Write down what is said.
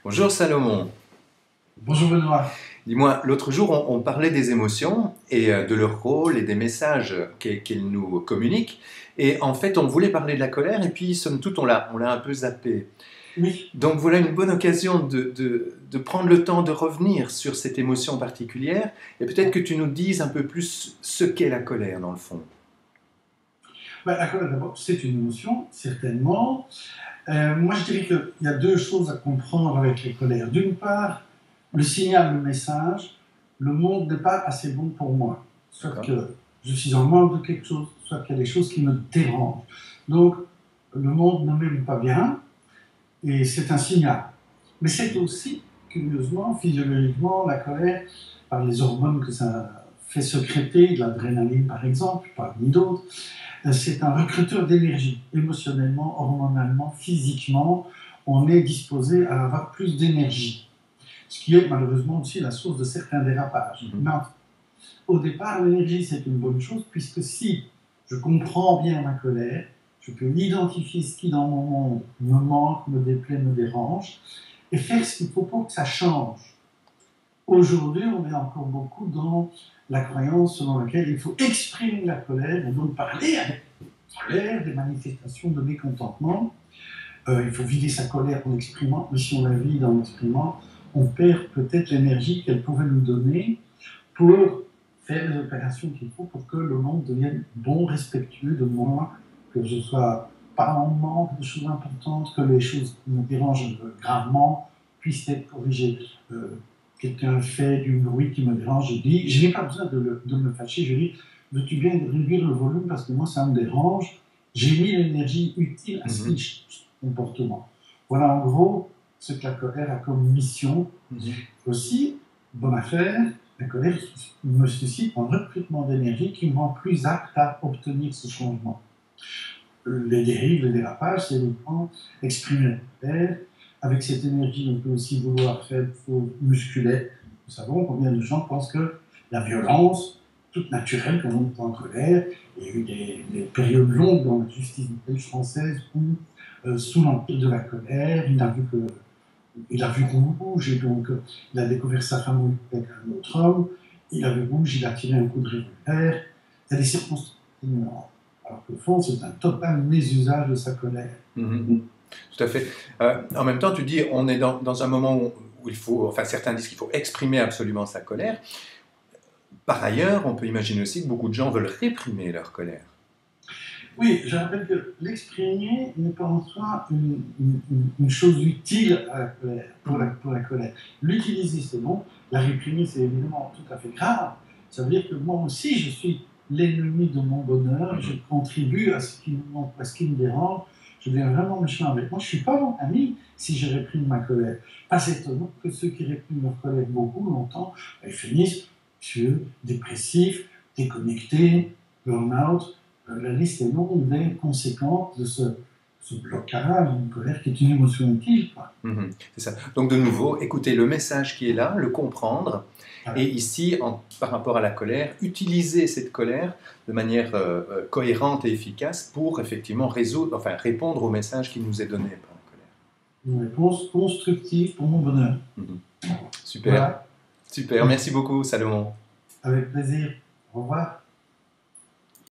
Bonjour Salomon. Bonjour Benoît. Dis-moi, l'autre jour on parlait des émotions et de leur rôle et des messages qu'elles nous communiquent. Et en fait, on voulait parler de la colère et puis, somme toute, on l'a un peu zappé. Oui, Donc voilà une bonne occasion de prendre le temps de revenir sur cette émotion particulière et peut-être que tu nous dises un peu plus ce qu'est la colère dans le fond. la colère d'abord, c'est une émotion, certainement. Moi, je dirais qu'il y a deux choses à comprendre avec les colères. D'une part, le signal, le message, le monde n'est pas assez bon pour moi. Soit que je suis en manque de quelque chose, soit qu'il y a des choses qui me dérangent. Donc, le monde ne m'aime pas bien, et c'est un signal. Mais c'est aussi, curieusement, physiologiquement, la colère, par les hormones que ça fait sécréter, de l'adrénaline par exemple, parmi d'autres, c'est un recruteur d'énergie, émotionnellement, hormonalement, physiquement, on est disposé à avoir plus d'énergie. Ce qui est malheureusement aussi la source de certains dérapages. Mais au départ, l'énergie c'est une bonne chose, puisque si je comprends bien ma colère, je peux identifier ce qui dans mon monde me manque, me déplaît, me dérange, et faire ce qu'il faut pour que ça change. Aujourd'hui, on est encore beaucoup dans la croyance selon laquelle il faut exprimer la colère, et donc parler avec colère, des manifestations de mécontentement. Il faut vider sa colère en exprimant, mais si on la vide en exprimant, on perd peut-être l'énergie qu'elle pouvait nous donner pour faire les opérations qu'il faut pour que le monde devienne bon, respectueux de moi, que je sois pas en manque de choses importantes, que les choses qui me dérangent gravement puissent être corrigées. Quelqu'un fait du bruit qui me dérange, je dis, je n'ai pas besoin de me fâcher, je dis, veux-tu bien réduire le volume parce que moi ça me dérange, j'ai mis l'énergie utile à ce comportement. Voilà en gros ce que la colère a comme mission. Aussi, bonne affaire, la colère me suscite un recrutement d'énergie qui me rend plus apte à obtenir ce changement. Les dérives, les dérapages, c'est uniquement exprimer la colère. Avec cette énergie, on peut aussi vouloir faire des choses musculaires. Nous savons combien de gens pensent que la violence, toute naturelle, quand on est en colère, il y a eu des périodes longues dans la justice française où, sous l'empire de la colère, il a vu rouge et donc il a découvert sa femme avec un autre homme. Il a vu rouge, il a tiré un coup de revolver. Il y a des circonstances atténuantes. Alors qu'au fond, c'est un total mésusage de sa colère. Tout à fait. En même temps, tu dis, on est dans un moment où il faut, enfin certains disent qu'il faut exprimer absolument sa colère. Par ailleurs, on peut imaginer aussi que beaucoup de gens veulent réprimer leur colère. Oui, je rappelle que l'exprimer n'est pas en soi une chose utile à la colère, pour la colère. L'utiliser, c'est bon. La réprimer, c'est évidemment tout à fait grave. Ça veut dire que moi aussi, je suis l'ennemi de mon bonheur. Je contribue à ce qui me manque, à ce qui me dérange. Je deviens vraiment méchant avec moi. Je ne suis pas mon ami si je réprime ma colère. Pas étonnant que ceux qui répriment leur colère beaucoup, longtemps, ils finissent anxieux, dépressifs, déconnectés, burn-out. La liste est longue des conséquences de ce blocage, une colère qui est une émotion utile. C'est ça. Donc de nouveau, écouter le message qui est là, le comprendre, et ici, par rapport à la colère, utiliser cette colère de manière cohérente et efficace pour effectivement répondre au message qui nous est donné par la colère. Une réponse constructive pour mon bonheur. Super, super. Merci beaucoup, Salomon. Avec plaisir. Au revoir.